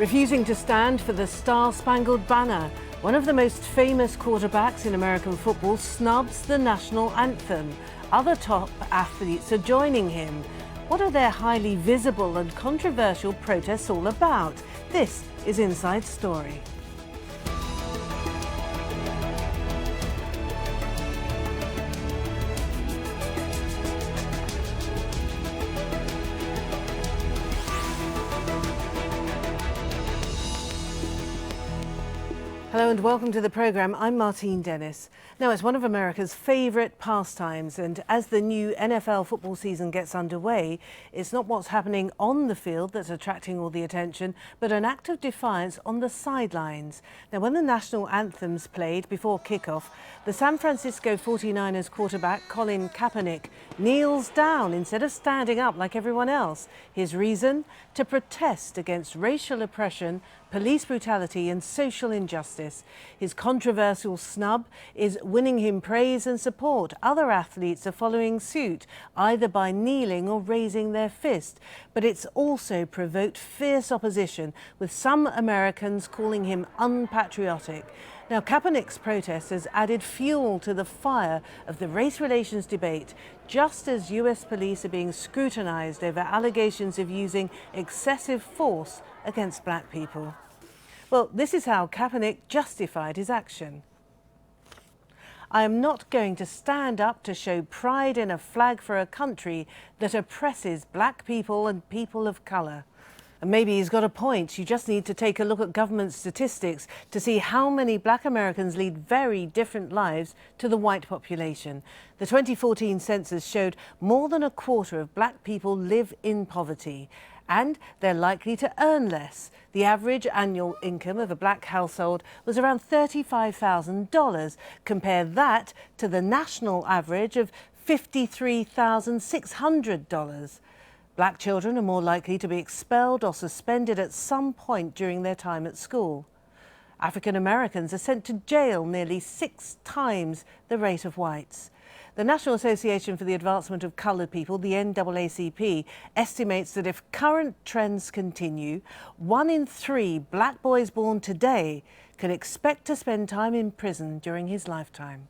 Refusing to stand for the Star-Spangled Banner, one of the most famous quarterbacks in American football snubs the national anthem. Other top athletes are joining him. What are their highly visible and controversial protests all about? This is Inside Story. Hello and welcome to the programme. I'm Martine. Now, it's one of America's favourite pastimes, and as the new NFL football season gets underway, it's not what's happening on the field that's attracting all the attention, but an act of defiance on the sidelines. Now, when the national anthem's played before kickoff, the San Francisco 49ers quarterback Colin Kaepernick kneels down instead of standing up like everyone else. His reason? To protest against racial oppression, police brutality and social injustice. His controversial snub is winning him praise and support. Other athletes are following suit, either by kneeling or raising their fist. But it's also provoked fierce opposition, with some Americans calling him unpatriotic. Now, Kaepernick's protest has added fuel to the fire of the race relations debate, just as US police are being scrutinised over allegations of using excessive force against black people. Well, this is how Kaepernick justified his action. I am not going to stand up to show pride in a flag for a country that oppresses black people and people of colour. And maybe he's got a point. You just need to take a look at government statistics to see how many black Americans lead very different lives to the white population. The 2014 census showed more than a quarter of black people live in poverty, and they're likely to earn less. The average annual income of a black household was around $35,000. Compare that to the national average of $53,600. Black children are more likely to be expelled or suspended at some point during their time at school. African Americans are sent to jail nearly 6 times the rate of whites. The National Association for the Advancement of Coloured People, the NAACP, estimates that if current trends continue, 1 in 3 black boys born today can expect to spend time in prison during his lifetime.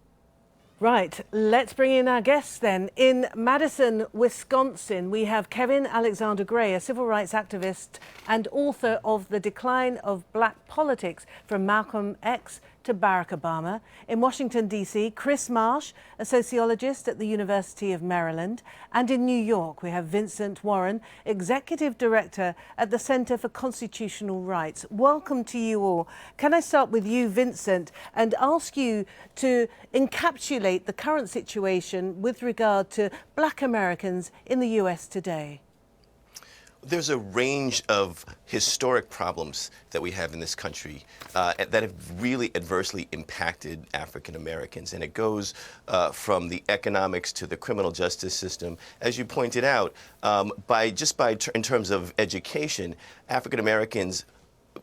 Right, let's bring in our guests then. In Madison, Wisconsin, we have Kevin Alexander Gray, a civil rights activist and author of The Decline of Black Politics, from Malcolm X to Barack Obama. In Washington, D.C., Kris, a sociologist at the University of Maryland. And in New York, we have Vincent Warren, executive director at the Center for Constitutional Rights. Welcome to you all. Can I start with you, Vincent, and ask you to encapsulate the current situation with regard to black Americans in the US today? There's a range of historic problems that we have in this country that have really adversely impacted African Americans, and it goes from the economics to the criminal justice system. As you pointed out, in terms of education, African Americans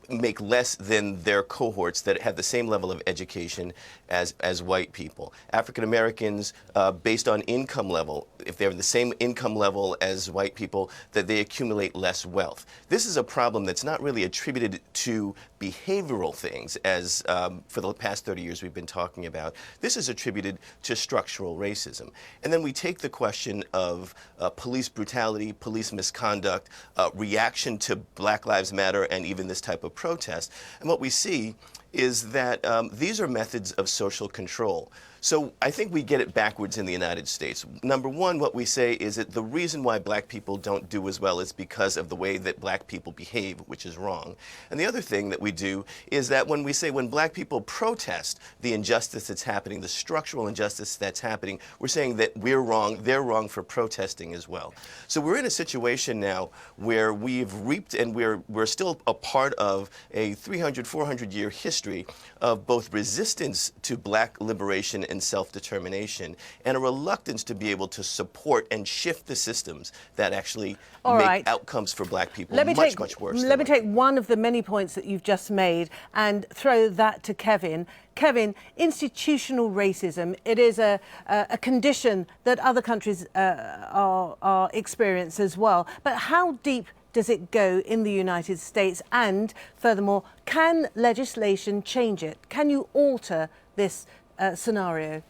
make less than their cohorts that have the same level of education as white people. African Americans, based on income level, if they're the same income level as white people, that they accumulate less wealth. This is a problem that's not really attributed to behavioral things, as for the past 30 years we've been talking about. This is attributed to structural racism. And then we take the question of police brutality, police misconduct, reaction to Black Lives Matter, and even this type of protest. And what we see is that these are methods of social control. So I think we get it backwards in the United States. Number one, what we say is that the reason why black people don't do as well is because of the way that black people behave, which is wrong. And the other thing that we do is that when we say when black people protest the injustice that's happening, the structural injustice that's happening, we're saying that we're wrong, they're wrong for protesting as well. So we're in a situation now where we've reaped, and we're still a part of a 300, 400-year history of both resistance to black liberation and self-determination, and a reluctance to be able to support and shift the systems that actually make outcomes for black people much worse. Let me take one of the many points that you've just made and throw that to Kevin. Kevin, institutional racism, it is a condition that other countries are experience as well. But how deep does it go in the United States? And furthermore, can legislation change it? Can you alter this scenario?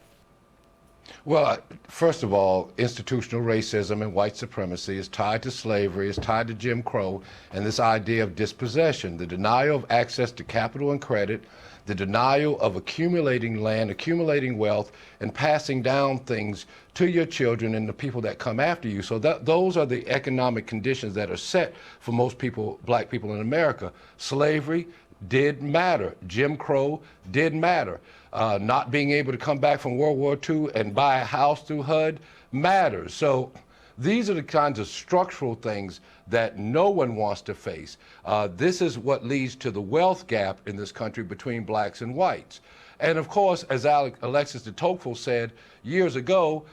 Well, first of all, institutional racism and white supremacy is tied to slavery, is tied to Jim Crow, and this idea of dispossession, the denial of access to capital and credit, the denial of accumulating land, accumulating wealth, and passing down things to your children and the people that come after you. So those are the economic conditions that are set for most people, black people in America. Slavery did matter. Jim Crow did matter. Not being able to come back from World War II and buy a house through HUD matters. So these are the kinds of structural things that no one wants to face. This is what leads to the wealth gap in this country between blacks and whites. And of course, as Alexis de Tocqueville said years ago,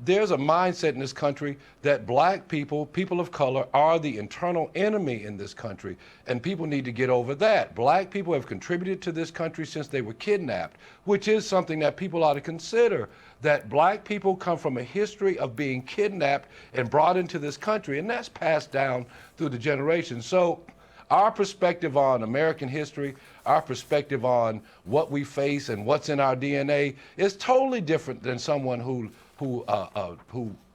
there's a mindset in this country that black people, people of color, are the internal enemy in this country, and people need to get over that. Black people have contributed to this country since they were kidnapped, which is something that people ought to consider, that black people come from a history of being kidnapped and brought into this country, and that's passed down through the generations. So our perspective on American history, our perspective on what we face and what's in our DNA is totally different than someone who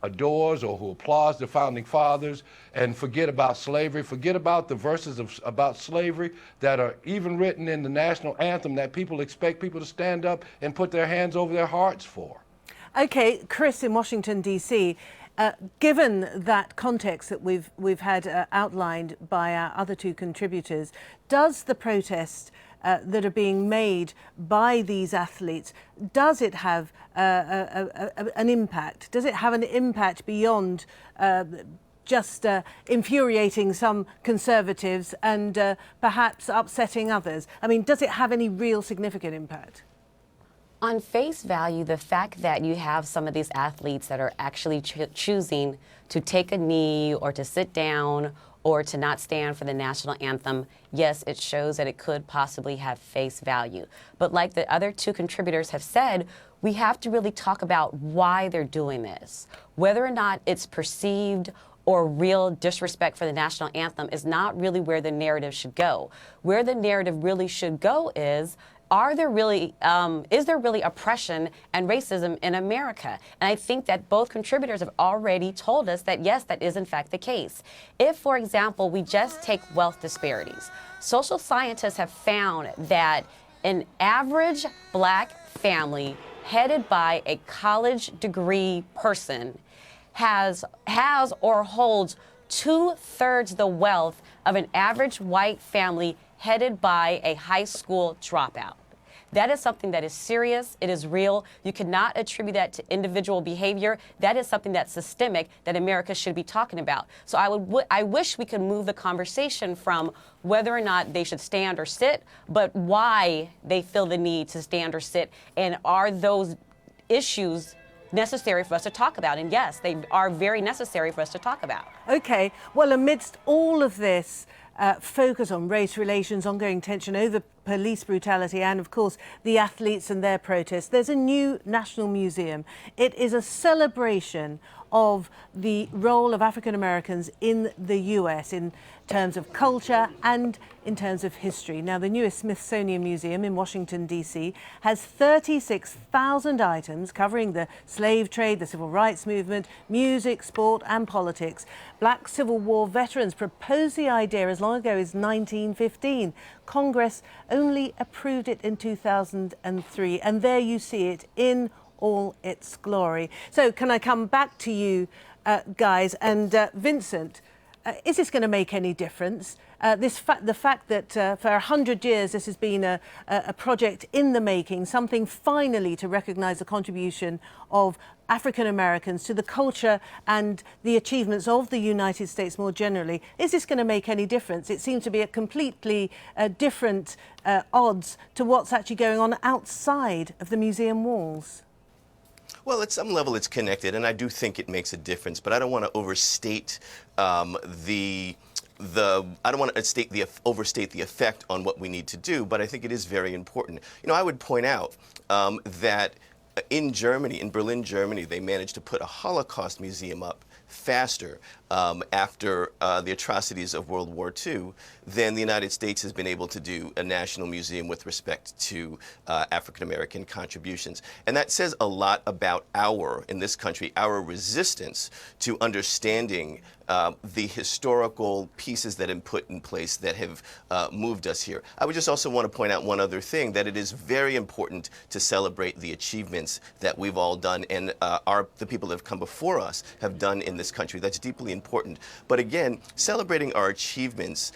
adores or who applauds the founding fathers and forget about slavery, forget about the verses about slavery that are even written in the national anthem that people expect people to stand up and put their hands over their hearts for. Okay, Kris in Washington, D.C., given that context that we've had outlined by our other two contributors, does the protest that are being made by these athletes, does it have an impact? Does it have an impact beyond just infuriating some conservatives and perhaps upsetting others? I mean, does it have any real significant impact? On face value, the fact that you have some of these athletes that are actually choosing to take a knee or to sit down or to not stand for the national anthem, yes, it shows that it could possibly have face value. But like the other two contributors have said, we have to really talk about why they're doing this. Whether or not it's perceived or real disrespect for the national anthem is not really where the narrative should go. Where the narrative really should go is there really oppression and racism in America? And I think that both contributors have already told us that, yes, that is in fact the case. If, for example, we just take wealth disparities, social scientists have found that an average black family headed by a college degree person has or holds 2/3 the wealth of an average white family headed by a high school dropout. That is something that is serious. It is real. You cannot attribute that to individual behavior. That is something that's systemic that America should be talking about. So I wish we could move the conversation from whether or not they should stand or sit, but why they feel the need to stand or sit, and are those issues necessary for us to talk about? And yes, they are very necessary for us to talk about. Okay, well, amidst all of this focus on race relations, ongoing tension over police brutality, and of course the athletes and their protests, there's a new National Museum. It is a celebration of the role of African Americans in the US in terms of culture and in terms of history. Now, the newest Smithsonian Museum in Washington, D.C. has 36,000 items covering the slave trade, the civil rights movement, music, sport and politics. Black Civil War veterans proposed the idea as long ago as 1915. Congress only approved it in 2003, and there you see it in all its glory. So can I come back to you guys, and Vincent, is this going to make any difference? The fact that for 100 years this has been a project in the making, something finally to recognise the contribution of African Americans to the culture and the achievements of the United States more generally. Is this going to make any difference? It seems to be a completely different odds to what's actually going on outside of the museum walls. Well, at some level it's connected, and I do think it makes a difference, but I don't want to overstate I don't want to overstate the effect on what we need to do, but I think it is very important. You know, I would point out that in Germany, in Berlin, Germany, they managed to put a Holocaust museum up faster after the atrocities of World War II than the United States has been able to do a national museum with respect to African American contributions. And that says a lot about in this country, our resistance to understanding the historical pieces that have been put in place that have moved us here. I would just also want to point out one other thing, that it is very important to celebrate the achievements that we've all done and the people that have come before us have done in this country. That's deeply important. But again, celebrating our achievements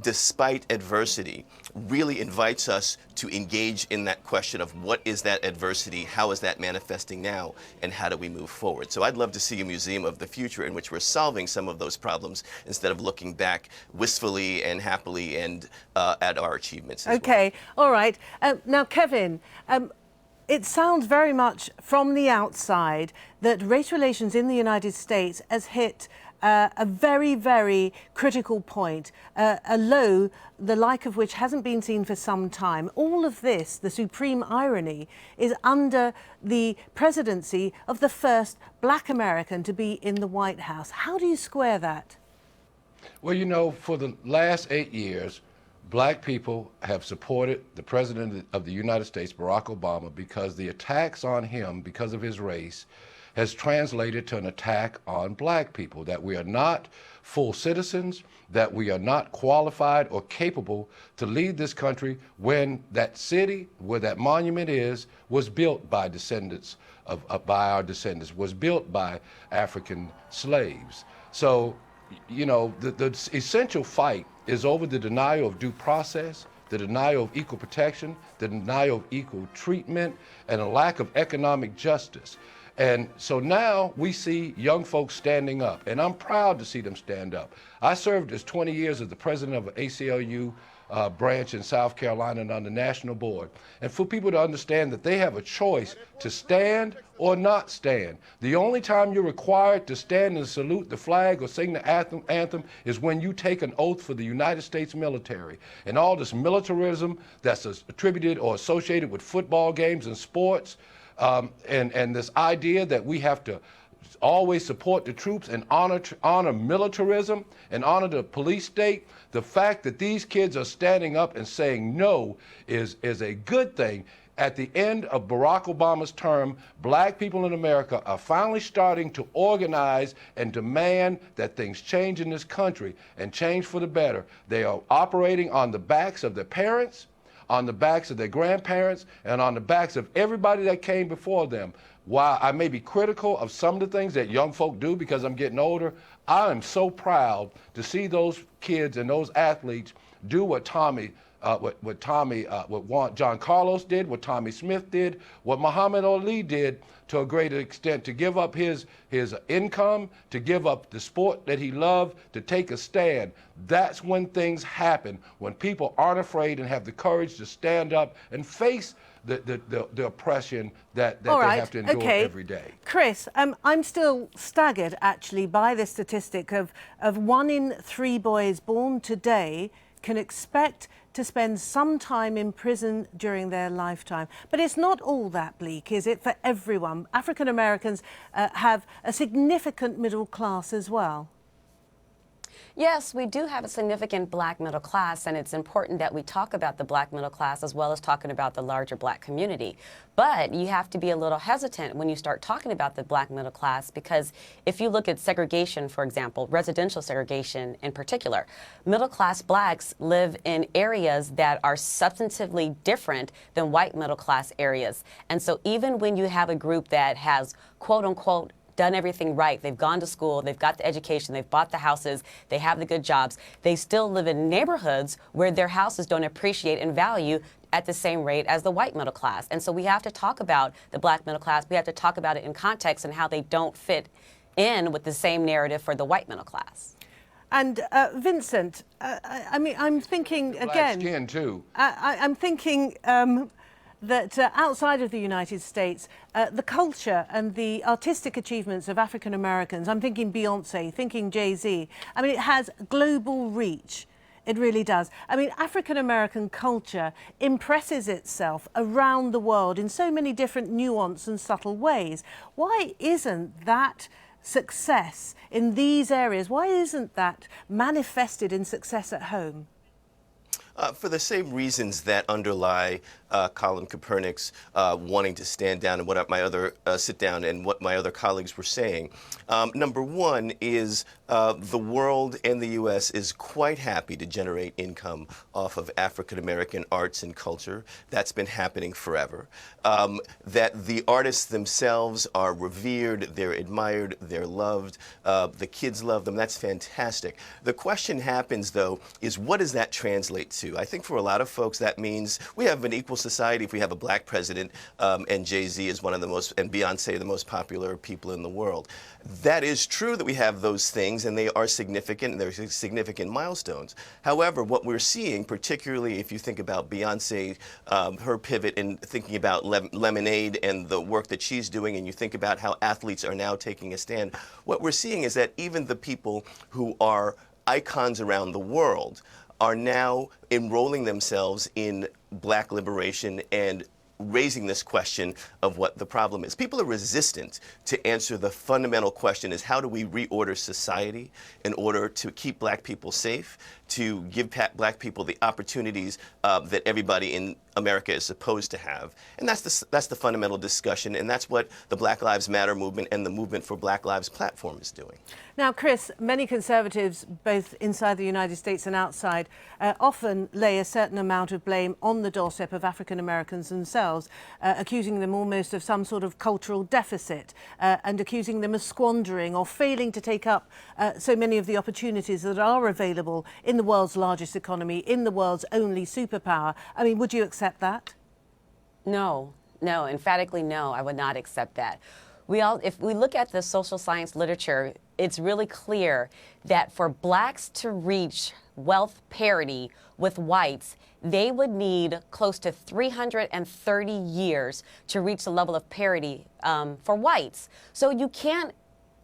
despite adversity really invites us to engage in that question of what is that adversity, how is that manifesting now, and how do we move forward? So I'd love to see a museum of the future in which we're solving some of those problems instead of looking back wistfully and happily and at our achievements as Okay, all right. Now, Kevin, it sounds very much from the outside that race relations in the United States has hit a very, very critical point, a low, the like of which hasn't been seen for some time. All of this, the supreme irony, is under the presidency of the first black American to be in the White House. How do you square that? Well, you know, for the last 8 years, black people have supported the President of the United States, Barack Obama, because the attacks on him, because of his race, has translated to an attack on black people, that we are not full citizens, that we are not qualified or capable to lead this country when that city, where that monument is, was built by descendants by our descendants, was built by African slaves. So, you know, the essential fight is over the denial of due process, the denial of equal protection, the denial of equal treatment, and a lack of economic justice. And so now we see young folks standing up, and I'm proud to see them stand up. I served as 20 years as the president of an ACLU branch in South Carolina and on the national board. And for people to understand that they have a choice to stand or not stand. The only time you're required to stand and salute the flag or sing the anthem is when you take an oath for the United States military. And all this militarism that's attributed or associated with football games and sports, and this idea that we have to always support the troops and honor militarism and honor the police state, the fact that these kids are standing up and saying no is a good thing. At the end of Barack Obama's term, black people in America are finally starting to organize and demand that things change in this country and change for the better. They are operating on the backs of their parents, on the backs of their grandparents, and on the backs of everybody that came before them. While I may be critical of some of the things that young folk do because I'm getting older, I am so proud to see those kids and those athletes do what John Carlos did, what Tommy Smith did, what Muhammad Ali did to a greater extent, to give up his income, to give up the sport that he loved, to take a stand. That's when things happen, when people aren't afraid and have the courage to stand up and face the oppression that they have to endure every day. Kris, I'm still staggered actually by this statistic of 1 in 3 boys born today can expect to spend some time in prison during their lifetime. But it's not all that bleak, is it, for everyone? African Americans have a significant middle class as well. Yes, we do have a significant black middle class, and it's important that we talk about the black middle class as well as talking about the larger black community. But you have to be a little hesitant when you start talking about the black middle class, because if you look at segregation, for example, residential segregation in particular, middle class blacks live in areas that are substantively different than white middle class areas. And so even when you have a group that has, quote unquote, done everything right, they've gone to school, they've got the education, they've bought the houses, they have the good jobs, they still live in neighborhoods where their houses don't appreciate and value at the same rate as the white middle class. And so we have to talk about the black middle class, we have to talk about it in context and how they don't fit in with the same narrative for the white middle class. And Vincent, I mean, I'm thinking again. Black skin too. I'm thinking that outside of the United States, the culture and the artistic achievements of African Americans, I'm thinking Beyonce, thinking Jay-Z, I mean, it has global reach. It really does. I mean, African American culture impresses itself around the world in so many different nuanced and subtle ways. Why isn't that success in these areas, why isn't that manifested in success at home? For the same reasons that underlie Colin Kaepernick's wanting to stand down and what my other sit down and what my other colleagues were saying. Number one is the world and the U.S. is quite happy to generate income off of African American arts and culture. That's been happening forever. That the artists themselves are revered, they're admired, they're loved. The kids love them. That's fantastic. The question happens, though, is what does that translate to? I think for a lot of folks that means we have an equal society if we have a black president and Jay-Z is one of the most, and Beyonce the most popular people in the world. That is true that we have those things and they are significant and they're significant milestones. However, what we're seeing, particularly if you think about Beyonce, her pivot in thinking about Lemonade and the work that she's doing, and you think about how athletes are now taking a stand, what we're seeing is that even the people who are icons around the world are now enrolling themselves in black liberation and raising this question of what the problem is. People are resistant to answer the fundamental question is how do we reorder society in order to keep black people safe, to give black people the opportunities that everybody in America is supposed to have. And that's the fundamental discussion, and that's what the Black Lives Matter movement and the Movement for Black Lives platform is doing. Now, Kris, many conservatives, both inside the United States and outside, often lay a certain amount of blame on the doorstep of African Americans themselves, accusing them almost of some sort of cultural deficit and accusing them of squandering or failing to take up so many of the opportunities that are available in the world's largest economy, in the world's only superpower. I mean, would you accept that? No, emphatically no, I would not accept that. If we look at the social science literature, it's really clear that for blacks to reach wealth parity with whites, they would need close to 330 years to reach the level of parity for whites. So you can't,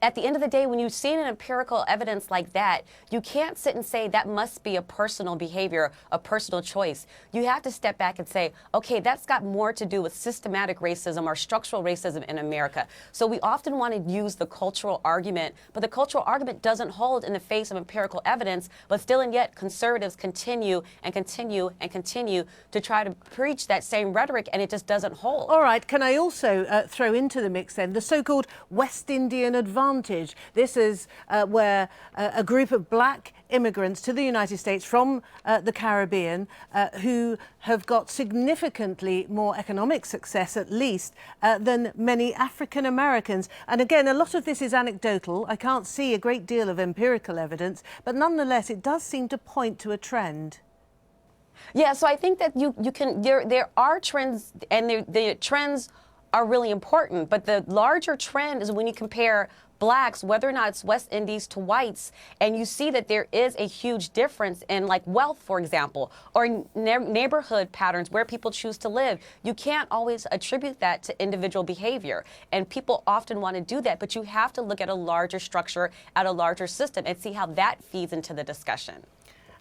at the end of the day, when you see an empirical evidence like that, you can't sit and say that must be a personal behavior, a personal choice. You have to step back and say, okay, that's got more to do with systematic racism or structural racism in America. So we often want to use the cultural argument, but the cultural argument doesn't hold in the face of empirical evidence, but still and yet conservatives continue and continue and continue to try to preach that same rhetoric, and it just doesn't hold. All right, can I also throw into the mix then the so-called West Indian advantage? This is where a group of black immigrants to the United States from the Caribbean who have got significantly more economic success, at least, than many African Americans. And again, a lot of this is anecdotal. I can't see a great deal of empirical evidence, but nonetheless, it does seem to point to a trend. Yeah, so I think that there are trends, and the trends are really important, but the larger trend is when you compare blacks, whether or not it's West Indies to whites, and you see that there is a huge difference in like wealth, for example, or neighborhood patterns where people choose to live. You can't always attribute that to individual behavior, and people often want to do that, but you have to look at a larger structure, at a larger system, and see how that feeds into the discussion.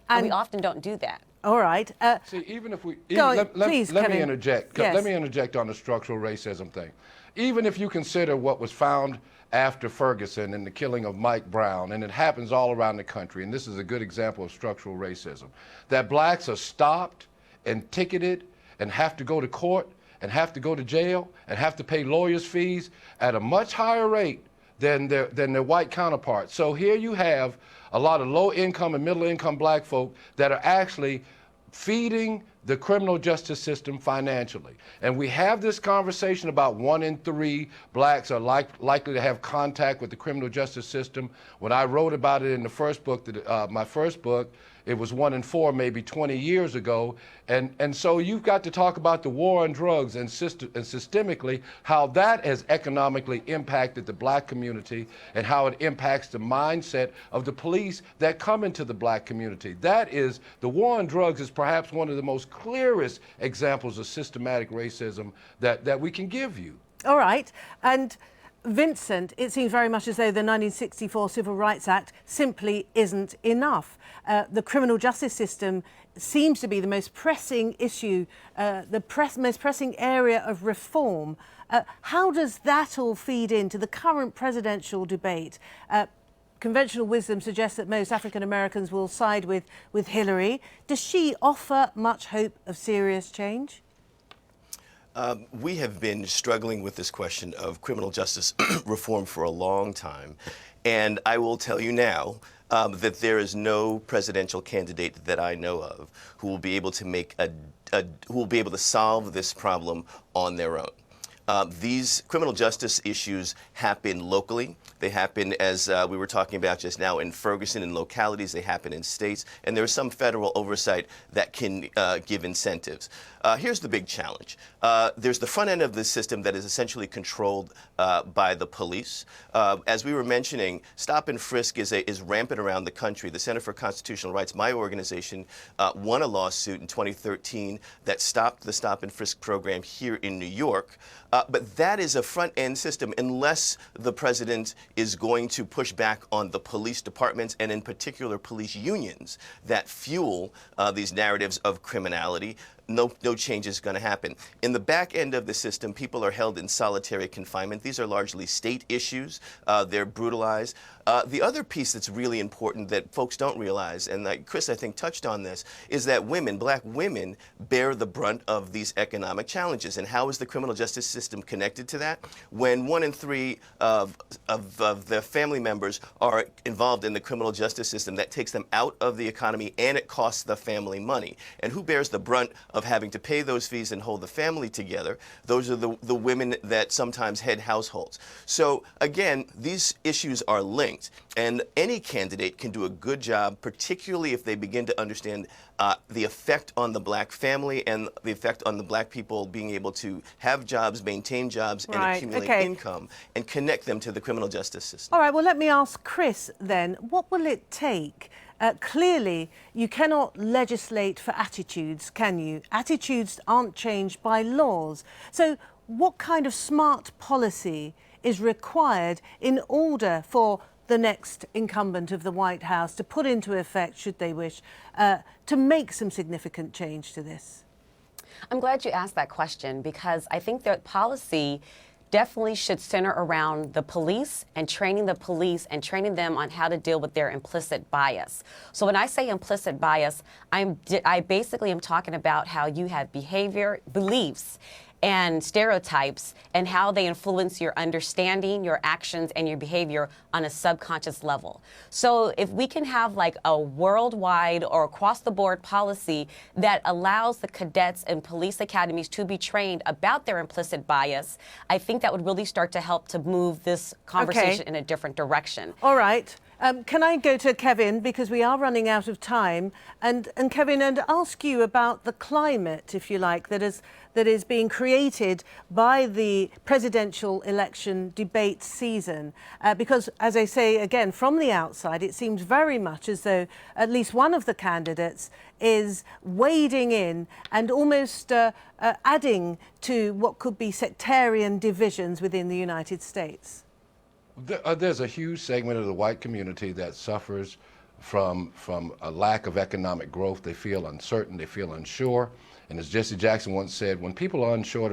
And we often don't do that. All right. See, even if we let me interject. Yes. Let me interject on the structural racism thing. Even if you consider what was found after Ferguson and the killing of Mike Brown, and it happens all around the country, and this is a good example of structural racism, that blacks are stopped and ticketed and have to go to court and have to go to jail and have to pay lawyers' fees at a much higher rate than their white counterparts. So here you have a lot of low-income and middle-income black folk that are actually feeding the criminal justice system financially. And we have this conversation about 1 in 3 blacks are likely to have contact with the criminal justice system. When I wrote about it in the first book, my first book, it was 1 in 4 maybe 20 years ago. And so you've got to talk about the war on drugs and systemically how that has economically impacted the black community and how it impacts the mindset of the police that come into the black community. That is, the war on drugs is perhaps one of the most clearest examples of systematic racism that we can give you. All right. And Vincent, it seems very much as though the 1964 Civil Rights Act simply isn't enough. The criminal justice system seems to be the most pressing issue, most pressing area of reform. How does that all feed into the current presidential debate? Conventional wisdom suggests that most African Americans will side with Hillary. Does she offer much hope of serious change? We have been struggling with this question of criminal justice reform for a long time. And I will tell you now that there is no presidential candidate that I know of who will be able to who will be able to solve this problem on their own. These criminal justice issues happen locally. They happen, as we were talking about just now, in Ferguson, in localities. They happen in states. And there is some federal oversight that can give incentives. Here's the big challenge. There's the front end of the system that is essentially controlled by the police. As we were mentioning, stop and frisk is rampant around the country. The Center for Constitutional Rights, my organization, won a lawsuit in 2013 that stopped the stop and frisk program here in New York. But that is a front-end system unless the president is going to push back on the police departments and in particular police unions that fuel these narratives of criminality. No change is going to happen. In the back end of the system, people are held in solitary confinement. These are largely state issues. They're brutalized. The other piece that's really important that folks don't realize, and Kris, I think, touched on this, is that women, black women, bear the brunt of these economic challenges. And how is the criminal justice system connected to that? When 1 in 3 of their family members are involved in the criminal justice system, that takes them out of the economy and it costs the family money. And who bears the brunt of having to pay those fees and hold the family together? Those are the women that sometimes head households. So again, these issues are linked, and any candidate can do a good job, particularly if they begin to understand the effect on the black family and the effect on the black people being able to have jobs, maintain jobs, and accumulate income, and connect them to the criminal justice system. All right, well, let me ask Kris then, what will it take? Clearly, you cannot legislate for attitudes, can you? Attitudes aren't changed by laws. So what kind of smart policy is required in order for the next incumbent of the White House to put into effect, should they wish, to make some significant change to this? I'm glad you asked that question, because I think that policy definitely should center around the police and training them on how to deal with their implicit bias. So when I say implicit bias, I basically am talking about how you have behavior, beliefs, and stereotypes, and how they influence your understanding, your actions, and your behavior on a subconscious level. So if we can have like a worldwide or across-the-board policy that allows the cadets and police academies to be trained about their implicit bias, I think that would really start to help to move this conversation in a different direction. All right. Can I go to Kevin, because we are running out of time, and Kevin, and ask you about the climate, if you like, that is being created by the presidential election debate season. Because, as I say again, from the outside, it seems very much as though at least one of the candidates is wading in and almost adding to what could be sectarian divisions within the United States. There's a huge segment of the white community that suffers from a lack of economic growth. They feel uncertain, they feel unsure. And as Jesse Jackson once said, when people are unsure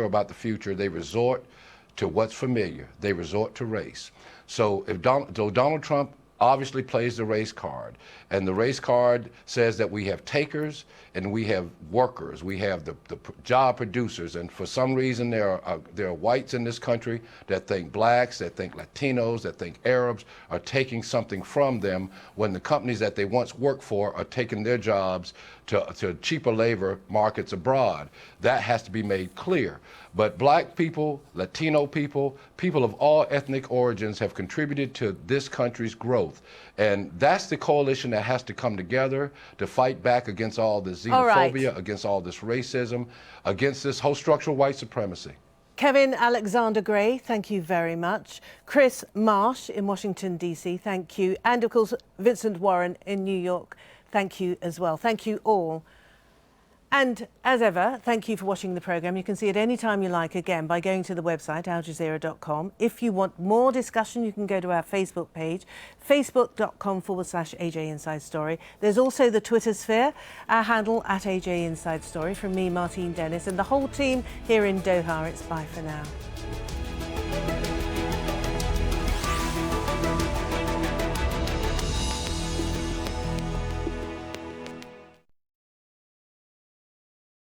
about the future, they resort to what's familiar. They resort to race. So if Donald Trump obviously plays the race card, and the race card says that we have takers and we have workers, we have the job producers, and for some reason there are whites in this country that think blacks, that think Latinos, that think Arabs are taking something from them when the companies that they once worked for are taking their jobs to cheaper labor markets abroad. That has to be made clear. But black people, Latino people, people of all ethnic origins have contributed to this country's growth. And that's the coalition that has to come together to fight back against all this xenophobia, against all this racism, against this whole structural white supremacy. Kevin Alexander Gray, thank you very much. Kris Marsh in Washington, D.C., thank you. And, of course, Vincent Warren in New York, thank you as well. Thank you all. And as ever, thank you for watching the programme. You can see it any time you like, again, by going to the website, aljazeera.com. If you want more discussion, you can go to our Facebook page, facebook.com/AJ Inside Story. There's also the Twitter sphere, our handle @AJ Inside Story. From me, Martine Dennis, and the whole team here in Doha, it's bye for now.